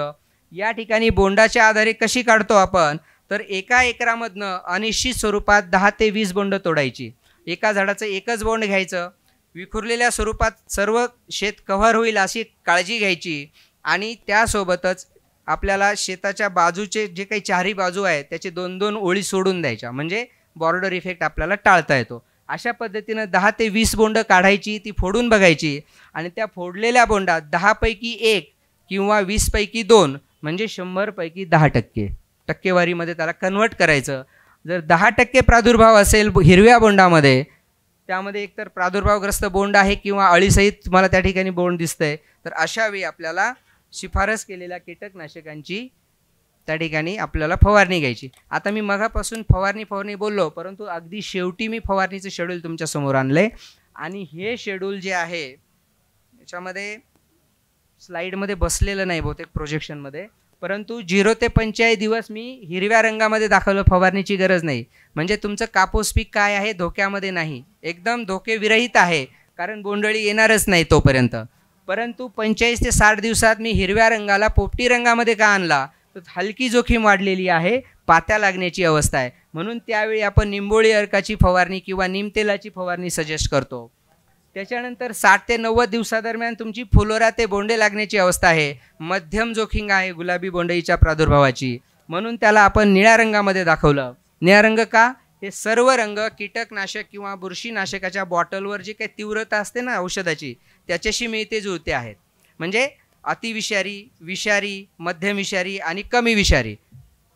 या ठिकाणी बोंडाच्या आधारे कशी काढतो आपण? तर एका एकरामधनं अनिश्चित स्वरूपात 10 ते 20 बोंड तोडायची. एका झाडाचं एकच बोंड घ्यायचं, विखुरलेल्या स्वरूपात सर्व शेत कव्हर होईल अशी काळजी घ्यायची. आणि त्यासोबतच आपल्याला शेताच्या बाजूचे जे काही चारही बाजू आहे त्याचे 2-2 ओळी सोडून द्यायच्या, म्हणजे बॉर्डर इफेक्ट आपल्याला टाळता येतो. अशा पद्धतीनं 10 ते 20 बोंड काढायची, ती फोडून बघायची. आणि त्या फोडलेल्या बोंडात 10 पैकी 1 किंवा 20 पैकी 2 म्हणजे 100 पैकी 10% टक्केवारीमध्ये त्याला कन्वर्ट करायचं. जर 10% प्रादुर्भाव असेल हिरव्या बोंडामध्ये, त्यामध्ये एकतर प्रादुर्भावग्रस्त बोंड आहे किंवा अळीसहित तुम्हाला त्या ठिकाणी बोंड दिसतंय, तर अशा वेळी आपल्याला शिफारस केलेल्या कीटकनाशकांची त्या ठिकाणी आपल्याला फवारणी घ्यायची. आता मी मगापासून फवारणी बोललो, परंतु अगदी शेवटी मी फवारणीचं शेड्यूल तुमच्यासमोर आणलंय. आणि हे शेड्यूल जे आहे याच्यामध्ये स्लाईडमध्ये बसलेलं नाही बहुतेक प्रोजेक्शनमध्ये, परंतु 0 ते 45 दिवस मी हिरव्या रंगामध्ये दाखवलं, फवारणीची गरज नाही. म्हणजे तुमचं कापूस पीक काय आहे? धोक्यामध्ये नाही, एकदम धोकेविरहित आहे, कारण बोंडअळी येणारच नाही तोपर्यंत. परंतु 45 ते 60 दिवसात मी हिरव्या रंगाला पोपटी रंगामध्ये का आणला? तर हलकी जोखीम वाढलेली आहे, पात्या लागण्याची अवस्था आहे. म्हणून त्यावेळी आपण निंबोळी अर्काची फवारणी किंवा नीमतेलाची फवारणी सजेस्ट करतो. त्याच्यानंतर 60 ते 90 दिवसादरम्यान तुमची फुलोरा ते बोंडे लागण्याची अवस्था आहे, मध्यम जोखीम आहे गुलाबी बोंडअळीच्या प्रादुर्भावाची, म्हणून त्याला आपण निळ्या रंगामध्ये दाखवलं. निळा रंग का? हे सर्व रंग कीटकनाशक किंवा बुरशीनाशकाच्या बॉटलवर जी काही तीव्रता असते ना औषधाची, त्याच्याशी मिळते जुळते आहेत. म्हणजे अतिविषारी, विषारी, मध्यम विषारी आणि कमी विषारी,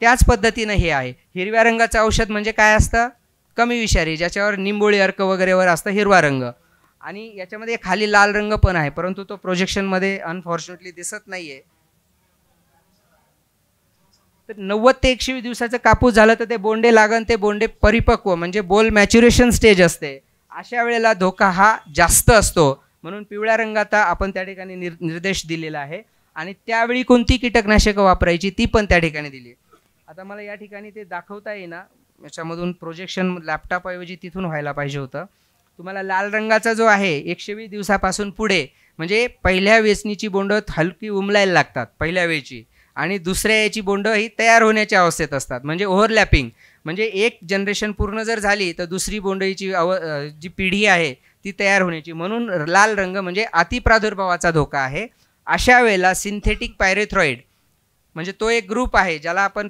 त्याच पद्धतीनं हे आहे. हिरव्या रंगाचं औषध म्हणजे काय असतं? कमी विषारी, ज्याच्यावर निंबोळी अर्क वगैरेवर असतं हिरवा रंग. आणि याच्यामध्ये खाली लाल रंग पण आहे, परंतु तो प्रोजेक्शनमध्ये अनफॉर्च्युनेटली दिसत नाही आहे. तर 90 ते 120 दिवसाचं कापूस झालं तर ते बोंडे लागन, ते बोंडे परिपक्व म्हणजे बोल मॅच्युरेशन स्टेज असते, अशा वेळेला धोका हा जास्त असतो. म्हणून पिवळ्या रंगाचा आपण त्या ठिकाणी निर्देश दिलेला आहे. आणि त्यावेळी कोणती कीटकनाशकं वापरायची ती पण त्या ठिकाणी दिली. आता मला या ठिकाणी ते दाखवता येईना, याच्यामधून प्रोजेक्शन लॅपटॉपऐवजी तिथून व्हायला पाहिजे होतं. तुम्हाला लाल रंगाचा जो आहे 120 दिवसापासून पुढे, म्हणजे पहिल्या वेचणीची बोंडं हलकी उमलायला लागतात पहिल्या वेळची, आणि दुसऱ्या याची बोंडं ही तयार होण्याच्या अवस्थेत असतात, म्हणजे ओव्हरलॅपिंग. म्हणजे एक जनरेशन पूर्ण जर झाली तर दुसरी बोंडळीची जी पिढी आहे ती तयार होण्याची. म्हणून लाल रंग म्हणजे अतिप्रादुर्भावाचा धोका आहे. अशा वेळेला सिंथेटिक पायरेथ्रॉइड म्हणजे तो एक ग्रुप आहे ज्याला आपण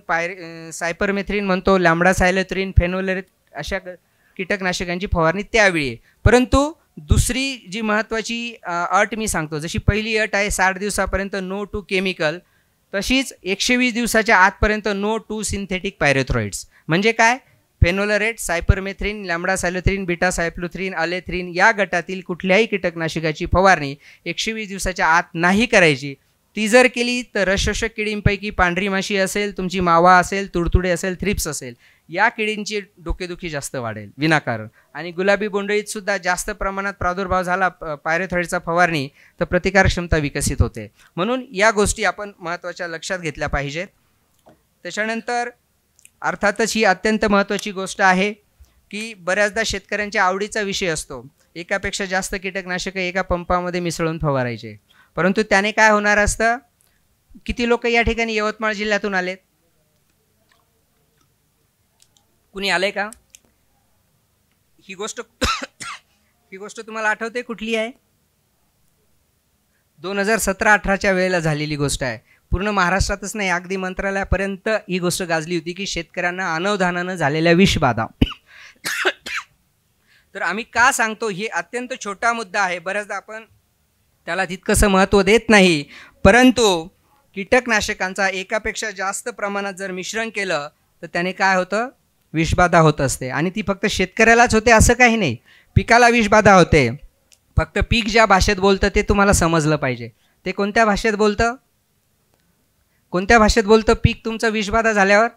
सायपरमेथ्रिन म्हणतो, लॅम्बडासायलोथ्रिन, फेनोलेरिक अशा कीटकनाशकांची फवारणी त्यावेळी आहे. परंतु दुसरी जी महत्त्वाची अट मी सांगतो, जशी पहिली अट आहे 60 दिवसापर्यंत नो टू केमिकल, तशीच 120 दिवसाच्या आतपर्यंत नो टू सिंथेटिक पायरेथ्रॉइड्स. म्हणजे काय? फेनोलरेट, सायपरमेथ्रिन, लॅम्बडासायलोथ्रिन, बीटासायक्लोथ्रिन, अलेथ्रिन या गटातील कुठल्याही कीटकनाशकाची फवारणी 120 दिवसाच्या आत नाही करायची. ती जर केली तर रसशोषक किडींपैकी पांढरी माशी असेल, तुमची मावा असेल, तुडतुडे असेल, थ्रिप्स असेल, या किडींची डोकेदुखी जास्त वाढेल विनाकारण. आणि गुलाबी बोंडळीत सुद्धा जास्त प्रमाणात प्रादुर्भाव झाला पायरेथ्रॉइडचा फवारणी तर प्रतिकारक्षमता विकसित होते. म्हणून या गोष्टी आपण महत्त्वाच्या लक्षात घेतल्या पाहिजेत. त्याच्यानंतर अर्थातच ही अत्यंत महत्त्वाची गोष्ट आहे की बऱ्याचदा शेतकऱ्यांच्या आवडीचा विषय असतो. एकापेक्षा जास्त कीटकनाशकं एका पंपामध्ये मिसळून फवारायचे. परंतु त्याने काय होणार असतं? किती लोक या ठिकाणी यवतमाळ जिल्ह्यातून आलेत? कुणी आले का? ही गोष्ट तुम्हाला आठवते कुठली आहे? 2017-18च्या वेळेला झालेली गोष्ट आहे. पूर्ण महाराष्ट्रातच नाही, अगदी मंत्रालयापर्यंत ही गोष्ट गाजली होती की शेतकऱ्यांना अनवधानानं झालेल्या विषबाधा. तर आम्ही का सांगतो? ही अत्यंत छोटा मुद्दा आहे, बऱ्याचदा आपण त्याला तितकंसं महत्त्व देत नाही. परंतु कीटकनाशकांचा एकापेक्षा जास्त प्रमाणात जर मिश्रण केलं तर त्याने काय होतं? विषबाधा होत असते. आणि ती फक्त शेतकऱ्यालाच होते असं काही नाही, पिकाला विषबाधा होते. फक्त पीक ज्या भाषेत बोलतं ते तुम्हाला समजलं पाहिजे. ते कोणत्या भाषेत बोलतं? कोणत्या भाषेत बोलतं पीक तुमचं विषबाधा झाल्यावर?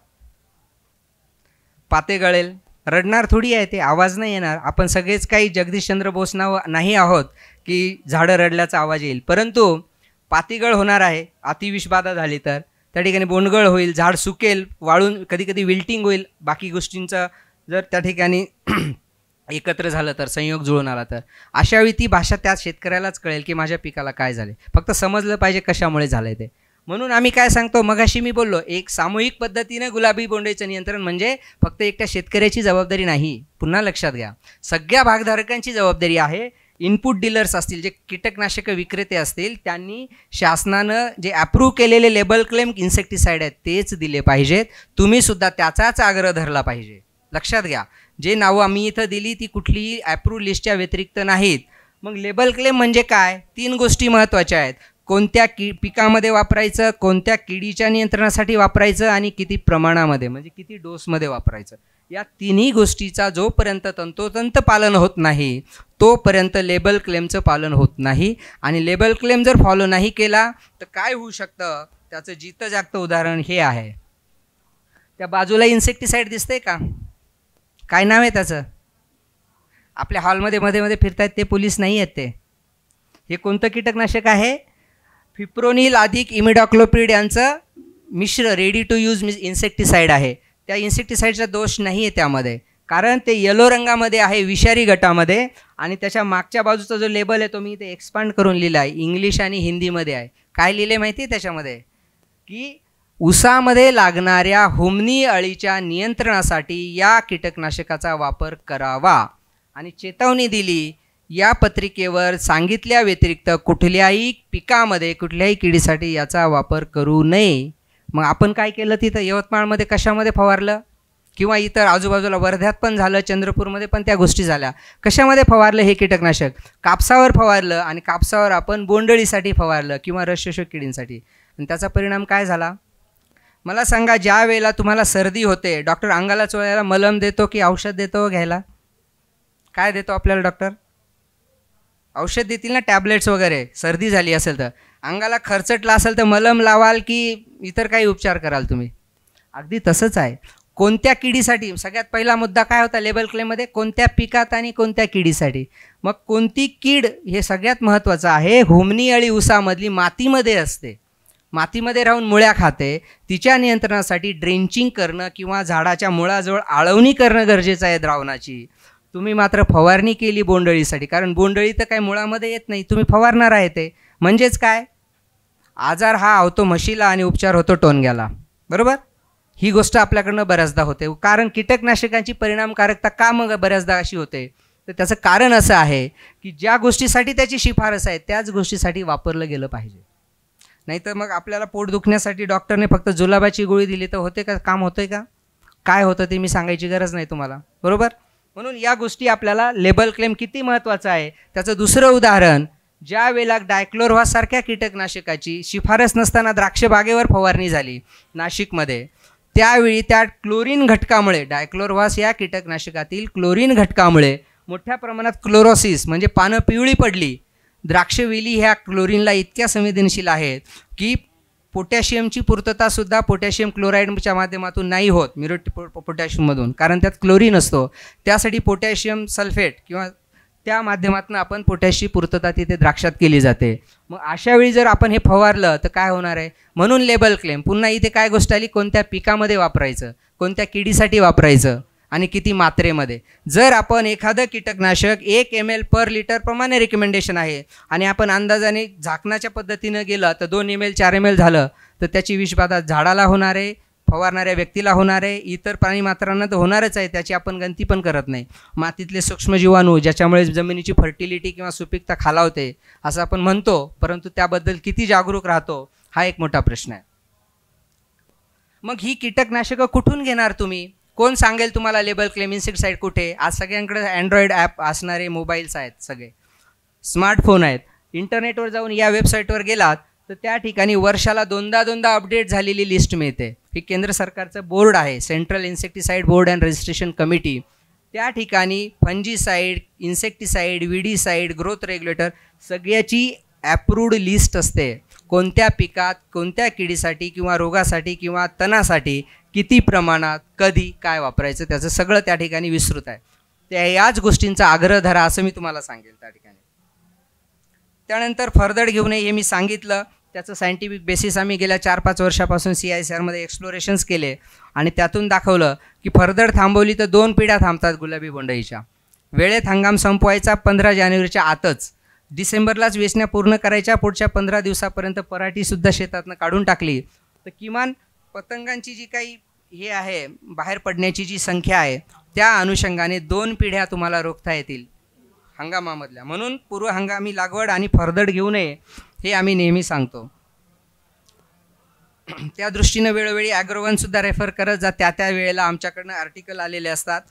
पाते गळेल, रडणार थोडी आहे ते, आवाज नाही येणार. आपण सगळेच काही जगदीशचंद्र बोस नाही आहोत की झाडं रडल्याचा आवाज येईल. परंतु पातीगळ होणार आहे अतिविषबाधा झाली तर. त्या ठिकाणी बोंडगळ होईल, झाड सुकेल, वाळून, कधी कधी विल्टिंग होईल. बाकी गोष्टींचा जर त्या ठिकाणी एकत्र झालं तर, संयोग जुळून आला तर, अशा वेळी ती भाषा त्या शेतकऱ्यालाच कळेल की माझ्या पिकाला काय झाले. फक्त समजलं पाहिजे कशामुळे झालंय ते. म्हणून आम्ही काय सांगतो, मगाशी मी बोललो, एक सामूहिक पद्धतीने गुलाबी बोंडअळीचं नियंत्रण म्हणजे फक्त एकट्या शेतकऱ्याची जबाबदारी नाही. पुन्हा लक्षात घ्या, सगळ्या भागधारकांची जबाबदारी आहे. इनपुट डीलर्स असतील, जे कीटकनाशक विक्रेते असतील, त्यांनी शासनानं जे अप्रूव्ह केलेले लेबल क्लेम इन्सेक्टिसाईड आहेत तेच दिले पाहिजेत. तुम्ही सुद्धा त्याचाच आग्रह धरला पाहिजे. लक्षात घ्या, जे नावं आम्ही इथं दिली ती कुठलीही अप्रूव्ह लिस्टच्या व्यतिरिक्त नाहीत. मग लेबल क्लेम म्हणजे काय? 3 गोष्टी महत्त्वाच्या आहेत. कोणत्या पिकामध्ये वापरायचं, कोणत्या किडीच्या नियंत्रणासाठी वापरायचं आणि किती प्रमाणामध्ये, म्हणजे किती डोसमध्ये वापरायचं. या तिन्ही गोष्टीचा जोपर्यंत तंतोतंत पालन होत नाही तोपर्यंत लेबल क्लेमचं पालन होत नाही. आणि लेबल क्लेम जर फॉलो नाही केला तर काय होऊ शकतं? त्याचं जितं जागतं उदाहरण हे आहे. त्या बाजूला इन्सेक्टिसाईड दिसतंय का? काय नाव आहे त्याचं? आपल्या हॉलमध्ये मध्ये मध्ये फिरतायत ते पोलीस नाही आहेत ते. हे कोणतं कीटकनाशक आहे? फिप्रोनिल अधिक इमिडॉक्लोप्रिड यांचं मिश्र रेडी टू यूज इन्सेक्टिसाईड आहे. त्या इन्सेक्टिसाईडचा दोष नाही आहे त्यामध्ये, कारण ते येलो रंगामध्ये आहे, विषारी गटामध्ये. आणि त्याच्या मागच्या बाजूचा जो लेबल आहे तो मी इथे एक्सपांड करून लिहिला आहे, इंग्लिश आणि हिंदीमध्ये आहे. काय लिहिले माहिती आहे त्याच्यामध्ये? की ऊसामध्ये लागणाऱ्या हुमणी अळीच्या नियंत्रणासाठी या कीटकनाशकाचा वापर करावा. आणि चेतावणी दिली, या पत्रिकेवर सांगितल्या व्यतिरिक्त कुठल्याही पिकामध्ये कुठल्याही किडीसाठी याचा वापर करू नये. मग आपण काय केलं तिथं यवतमाळमध्ये? कशामध्ये फवारलं? किंवा इतर आजूबाजूला वर्ध्यात पण झालं, चंद्रपूरमध्ये पण त्या गोष्टी झाल्या. कशामध्ये फवारलं हे कीटकनाशक? कापसावर फवारलं. आणि कापसावर आपण बोंडअळीसाठी फवारलं किंवा रसशोषक किडींसाठी. आणि त्याचा परिणाम काय झाला? मला सांगा, ज्या वेळेला तुम्हाला सर्दी होते डॉक्टर अंगाला चोळायला मलम देतो की औषध देतो घ्यायला? काय देतो आपल्याला डॉक्टर? औषध देतील ना, टॅबलेट्स वगैरे. सर्दी झाली असेल तर, अंगाला खरचटला असेल तर मलम लावाल की इतर काही उपचार कराल तुम्ही? अगदी तसंच आहे. कोणत्या किडीसाठी? सगळ्यात पहिला मुद्दा काय होता लेबल क्लेममध्ये? कोणत्या पिकात आणि कोणत्या किडीसाठी. मग कोणती कीड हे सगळ्यात महत्त्वाचं आहे. हुमणी अळी ऊसामधली मातीमध्ये असते, मातीमध्ये राहून मुळ्या खाते. तिच्या नियंत्रणासाठी ड्रेंचिंग करणं किंवा झाडाच्या मुळाजवळ आळवणी करणं गरजेचं आहे द्रावणाची. तुम्ही मात्र फवारणी केली बोंडअळीसाठी, कारण बोंडअळी तर काय मुळामध्ये येत नाही, तुम्ही फवारणार आहे ते. म्हणजेच काय? आजार हा होतो म्हशीला आणि उपचार होतो टोनग्याला. बरोबर? ही गोष्ट आपल्याकडनं बऱ्याचदा होते. कारण कीटकनाशकांची परिणामकारकता का मग बऱ्याचदा अशी होते? तर त्याचं कारण असं आहे की ज्या गोष्टीसाठी त्याची शिफारस आहे त्याच गोष्टीसाठी वापरलं गेलं पाहिजे. नाहीतर मग आपल्याला पोट दुखण्यासाठी डॉक्टरने फक्त जुलाबाची गोळी दिली तर होते का? काम होतंय का? काय होतं ते मी सांगायची गरज नाही तुम्हाला. बरोबर? म्हणून या गोष्टी आपल्याला लेबल क्लेम किती महत्त्वाचं आहे त्याचं दुसरं उदाहरण, ज्या वेळेला डायक्लोरव्हासारख्या कीटकनाशकाची शिफारस नसताना द्राक्ष बागेवर फवारणी झाली नाशिकमध्ये, त्यावेळी त्या क्लोरीन घटकामुळे, डायक्लोरव्हास या कीटकनाशकातील क्लोरीन घटकामुळे मोठ्या प्रमाणात क्लोरोसिस म्हणजे पानं पिवळी पडली. द्राक्षवेली ह्या क्लोरीनला इतक्या संवेदनशील आहेत की पोटॅशियमची पूर्ततासुद्धा पोटॅशियम क्लोराईडच्या माध्यमातून नाही होत, म्युरेट पोटॅशियममधून, कारण त्यात क्लोरीन असतो. त्यासाठी पोटॅशियम सल्फेट किंवा त्या माध्यमातून आपण पोटॅशची पूर्तता तिथे द्राक्षात केली जाते. मग अशा वेळी जर आपण हे फवारलं तर काय होणार आहे? म्हणून लेबल क्लेम. पुन्हा इथे काय गोष्ट आली? कोणत्या पिकामध्ये वापरायचं, कोणत्या किडीसाठी वापरायचं. आणि किती मात्रेमध्ये. जर आपण एखादं कीटकनाशक 1 ml पर लिटर प्रमाणे रिकमेंडेशन आहे आणि आपण अंदाजाने झाकण्याच्या पद्धतीनं गेलं तर 2 ml 4 ml झालं तर त्याची विषबाधा झाडाला होणार आहे, फवारणाऱ्या व्यक्तीला होणार आहे, इतर प्राणी मात्रांना तर होणारच आहे, त्याची आपण गणती पण करत नाही. मातीतले सूक्ष्मजीवाणू ज्याच्यामुळे जमिनीची फर्टिलिटी किंवा सुपीकता खालावते असं आपण म्हणतो, परंतु त्याबद्दल किती जागरूक राहतो हा एक मोठा प्रश्न आहे. मग ही कीटकनाशकं कुठून घेणार तुम्ही? कोण सांगेल तुम्हाला लेबल क्लेम इन्सेक्टिसाइड कुठे? आज सगळ्यांकडे अँड्रॉइड ॲप असणारे मोबाईल्स आहेत, सगळे स्मार्टफोन आहेत. इंटरनेटवर जाऊन या वेबसाईटवर गेलात तर त्या ठिकाणी वर्षाला दोनदा अपडेट झालेली लिस्ट मिळते. ही केंद्र सरकारचं बोर्ड आहे, central insecticide board and registration committee. त्या ठिकाणी फंजीसाईड, इन्सेक्टिसाइड, विडीसाईड, ग्रोथ रेग्युलेटर सगळ्याची ॲप्रूव्ड लिस्ट असते. कोणत्या पिकात कोणत्या किडीसाठी किंवा रोगासाठी किंवा तणासाठी किती प्रमाणात कधी काय वापरायचं त्याचं सगळं त्या ठिकाणी विस्तृत आहे. त्या याच गोष्टींचा आग्रह धरा असं मी तुम्हाला सांगेल त्या ठिकाणी. त्यानंतर फरदड घेऊ नये हे मी सांगितलं. त्याचं सायंटिफिक बेसिस आम्ही गेल्या 4-5 वर्षापासून CICRमध्ये एक्सप्लोरेशन्स केले आणि त्यातून दाखवलं की फरदड थांबवली तर 2 पिढ्या थांबतात गुलाबी बोंडअळीच्या. वेळेत हंगाम संपवायचा 15 जानेवारीच्या आतच. डिसेंबरलाच वेचण्या पूर्ण करायच्या. पुढच्या 15 दिवसापर्यंत पराठीसुद्धा शेतातनं काढून टाकली तर किमान पतंगांची जी काही हे आहे बाहेर पडण्याची जी संख्या आहे त्या अनुषंगाने 2 पिढ्या तुम्हाला रोखता येतील हंगामामधल्या. म्हणून पूर्व हंगामी लागवड आणि फरदड घेऊ नये हे आम्ही नेहमी सांगतो. त्या दृष्टीनं वेळोवेळी ॲग्रोवनसुद्धा रेफर करत जा. त्या वेळेला आमच्याकडनं आर्टिकल आलेले असतात.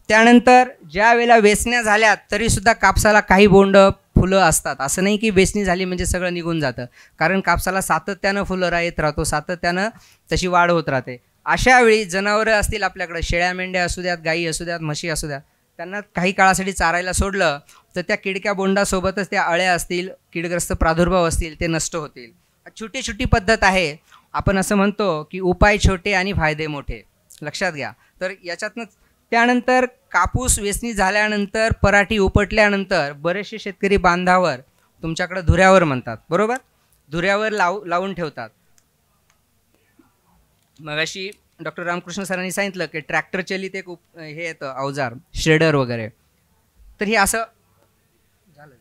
त्यानंतर ज्या वेळेला वेचण्या झाल्यात तरीसुद्धा कापसाला काही बोंड फुलं असतात. असं नाही की वेचणी झाली म्हणजे सगळं निघून जातं, कारण कापसाला सातत्यानं फुलं येत राहतो, सातत्यानं तशी वाढ होत राहते. अशा वेळी जनावरं असतील आपल्याकडे, शेळ्या मेंढ्या असू द्यात, गाई असू द्यात, म्हशी असू द्यात, त्यांना काही काळासाठी चारायला सोडलं तर त्या किडक्या बोंडासोबतच त्या अळ्या असतील, कीडग्रस्त प्रादुर्भाव असतील ते नष्ट होतील. छोटी पद्धत आहे. आपण असं म्हणतो की उपाय छोटे आणि फायदे मोठे, लक्षात घ्या. तर याच्यातनं त्यानंतर कापूस वेचणी झाल्यानंतर पराठी उपटल्यानंतर बरेचसे शेतकरी बांधावर तुमच्याकडे धुऱ्यावर म्हणतात, बरोबर, धुऱ्यावर लावून ठेवतात. मग अशी डॉक्टर रामकृष्ण सरांनी सांगितलं की ट्रॅक्टर चलित एक हे येतं अवजार, श्रेडर वगैरे. तर हे असं झालं.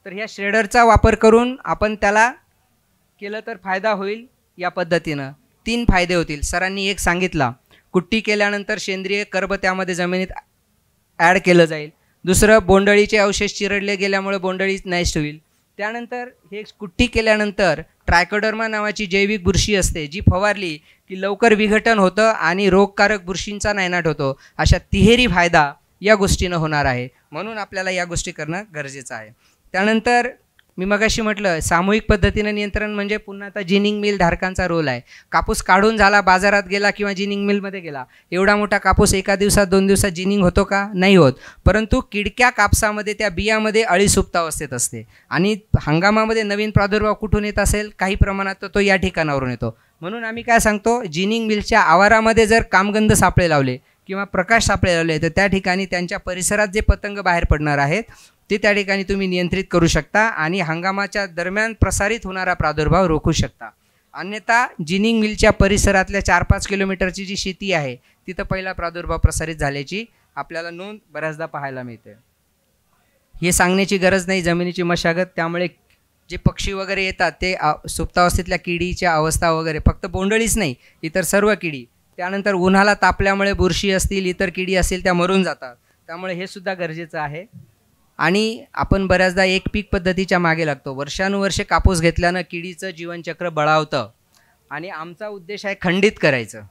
तर ह्या श्रेडरचा वापर करून आपण त्याला केलं तर फायदा होईल. या पद्धतीनं 3 फायदे होतील. सरांनी एक सांगितला, कुट्टी केल्यानंतर सेंद्रिय कर्ब त्यामध्ये जमिनीत ॲड केलं जाईल. दुसरं, बोंडअळीचे अवशेष चिरडले गेल्यामुळे बोंडअळी नष्ट होईल. त्यानंतर हे कुट्टी केल्यानंतर ट्रायकोडर्मा नावाची जैविक बुरशी असते जी फवारली की लवकर विघटन होतं आणि रोगकारक बुरशींचा नायनाट होतो. अशा तिहेरी फायदा या गोष्टीनं होणार आहे. म्हणून आपल्याला या गोष्टी करणं गरजेचं आहे. त्यानंतर मी मगाशी म्हटलं सामूहिक पद्धतीनं नियंत्रण म्हणजे पुन्हा आता जिनिंग मिल धारकांचा रोल आहे. कापूस काढून झाला, बाजारात गेला किंवा जिनिंग मिलमध्ये गेला, एवढा मोठा कापूस एका दिवसात 2 दिवसात जिनिंग होतो का? नाही होत. परंतु किडक्या कापसामध्ये त्या बियामध्ये अळी सुप्तावस्थेत असते आणि हंगामामध्ये नवीन प्रादुर्भाव कुठून येत असेल काही प्रमाणात तो या ठिकाणावरून येतो. म्हणून आम्ही काय सांगतो, जिनिंग मिलच्या आवारामध्ये जर कामगंध सापळे लावले किंवा प्रकाश सापळे लावले तर त्या ठिकाणी त्यांच्या परिसरात जे पतंग बाहेर पडणार आहेत ते त्या ठिकाणी तुम्ही नियंत्रित करू शकता आणि हंगामाच्या दरम्यान प्रसारित होणारा प्रादुर्भाव रोखू शकता. अन्यथा जिनिंग मिलच्या परिसरातल्या 4-5 किलोमीटरची जी शेती आहे तिथं पहिला प्रादुर्भाव प्रसारित झाल्याची आपल्याला नोंद बऱ्याचदा पाहायला मिळते. हे सांगण्याची गरज नाही, जमिनीची मशागत. त्यामुळे जे पक्षी वगैरे येतात ते सुप्तावस्थेतल्या किडीच्या अवस्था वगैरे, फक्त बोंडळीच नाही इतर सर्व किडी, त्यानंतर उन्हाला तापल्यामुळे बुरशी असतील इतर किडी असतील त्या मरून जातात. त्यामुळे हे सुद्धा गरजेचं आहे. आणि आपण बऱ्याचदा एक पीक पद्धतीच्या मागे लागतो. वर्षानुवर्षे कापूस घेतल्यानं किडीचं जीवनचक्र बळावतं आणि आमचा उद्देश आहे खंडित करायचं.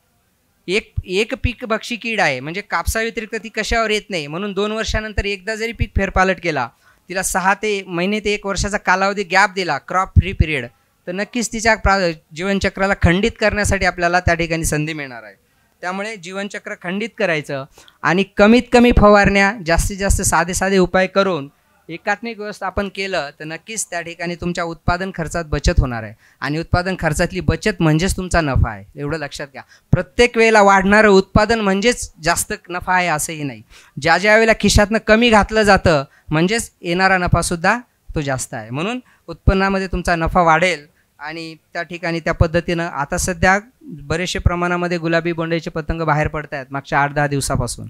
एक पीक भक्षी कीड आहे म्हणजे कापसाव्यतिरिक्त ती कशावर येत नाही. म्हणून 2 वर्षानंतर एकदा जरी पीक फेरपालट केला, तिला 6 महिने ते 1 वर्षाचा कालावधी गॅप दिला, क्रॉप फ्री पिरियड, तर नक्कीच तिच्या जीवनचक्राला खंडित करण्यासाठी आपल्याला त्या ठिकाणी संधी मिळणार आहे. त्यामुळे जीवनचक्र खंडित करायचं आणि कमीत कमी फवारण्या, जास्तीत जास्त साधे उपाय करून एकात्मिक व्यवस्थापन केलं तर नक्कीच त्या ठिकाणी तुमच्या उत्पादन खर्चात बचत होणार आहे. आणि उत्पादन खर्चातली बचत म्हणजेच तुमचा नफा आहे, एवढं लक्षात घ्या. प्रत्येक वेळेला वाढणारं उत्पादन म्हणजेच जास्त नफा आहे असंही नाही. ज्या वेळेला खिशातनं कमी घातलं जातं म्हणजेच येणारा नफासुद्धा तो जास्त आहे. म्हणून उत्पन्नामध्ये तुमचा नफा वाढेल आणि त्या ठिकाणी त्या पद्धतीनं आता सध्या बरेचसे प्रमाणामध्ये गुलाबी बोंडाचे पतंग बाहेर पडत आहेत मागच्या 8-10 दिवसापासून.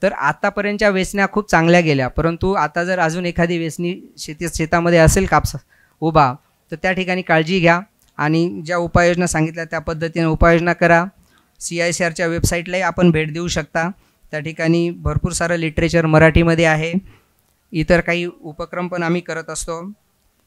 तर आतापर्यंतच्या वेचण्या खूप चांगल्या गेल्या, परंतु आता जर अजून एखादी वेचणी शेतामध्ये असेल कापसा उभा, तर त्या ठिकाणी काळजी घ्या आणि ज्या उपाययोजना सांगितल्या त्या पद्धतीने उपाययोजना करा. CICRच्या वेबसाईटलाही आपण भेट देऊ शकता. त्या ठिकाणी भरपूर सारं लिटरेचर मराठीमध्ये आहे. इतर काही उपक्रम पण आम्ही करत असतो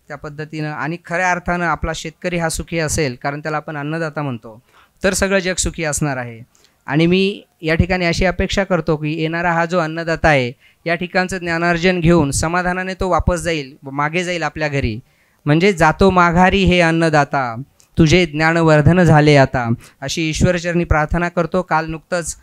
त्या पद्धतीनं. आणि खऱ्या अर्थानं आपला शेतकरी हा सुखी असेल, कारण त्याला आपण अन्नदाता म्हणतो, तर सगळं जग सुखी असणार आहे. आणि मी या ठिकाणी अशी अपेक्षा करतो की येणारा हा जो अन्नदाता आहे, या ठिकाणचं ज्ञानार्जन घेऊन समाधानाने तो वापस जाईल, मागे जाईल आपल्या घरी. म्हणजे जातो माघारी हे अन्नदाता, तुझे ज्ञानवर्धन झाले आता, अशी ईश्वरचरणी प्रार्थना करतो. काल नुकतंच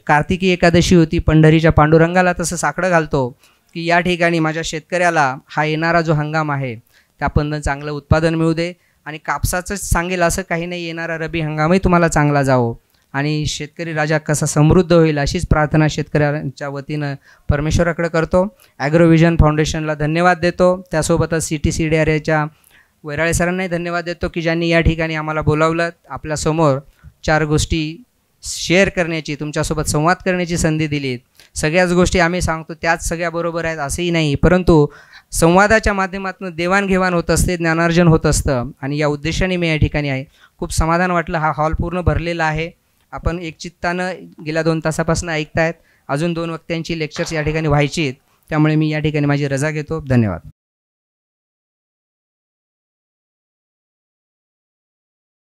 कार्तिकी एकादशी होती. पंढरीच्या पांडुरंगाला तसं साकडं घालतो की या ठिकाणी माझ्या शेतकऱ्याला हा येणारा जो हंगाम आहे त्यापण चांगलं उत्पादन मिळू दे. आणि कापसाचंच सांगेल असं काही नाही, येणारा रबी हंगामही तुम्हाला चांगला जावो आणि शेतकरी राजा कसा समृद्ध होईल अशीच प्रार्थना शेतकऱ्यांच्या वतीनं परमेश्वराकडे करतो. ॲग्रोव्हिजन फाउंडेशनला धन्यवाद देतो. त्यासोबतच CTCDRAच्या वैराळे सरांनाही धन्यवाद देतो की ज्यांनी या ठिकाणी आम्हाला बोलावलं, आपल्यासमोर 4 गोष्टी शेअर करण्याची, तुमच्यासोबत संवाद करण्याची संधी दिली. सगळ्याच गोष्टी आम्ही सांगतो त्याच सगळ्या बरोबर आहेत असंही नाही, परंतु संवादाच्या माध्यमातून देवाणघेवाण होत असते, ज्ञानार्जन होत असतं. आणि या उद्देशाने मी या ठिकाणी आहे. खूप समाधान वाटलं. हा हॉल पूर्ण भरलेला आहे. आपण एकचित्तानं गेल्या 2 तासापासून ऐकतायत. अजून 2 वक्त्यांची लेक्चर्स या ठिकाणी व्हायची आहेत, त्यामुळे मी या ठिकाणी माझी रजा घेतो. धन्यवाद.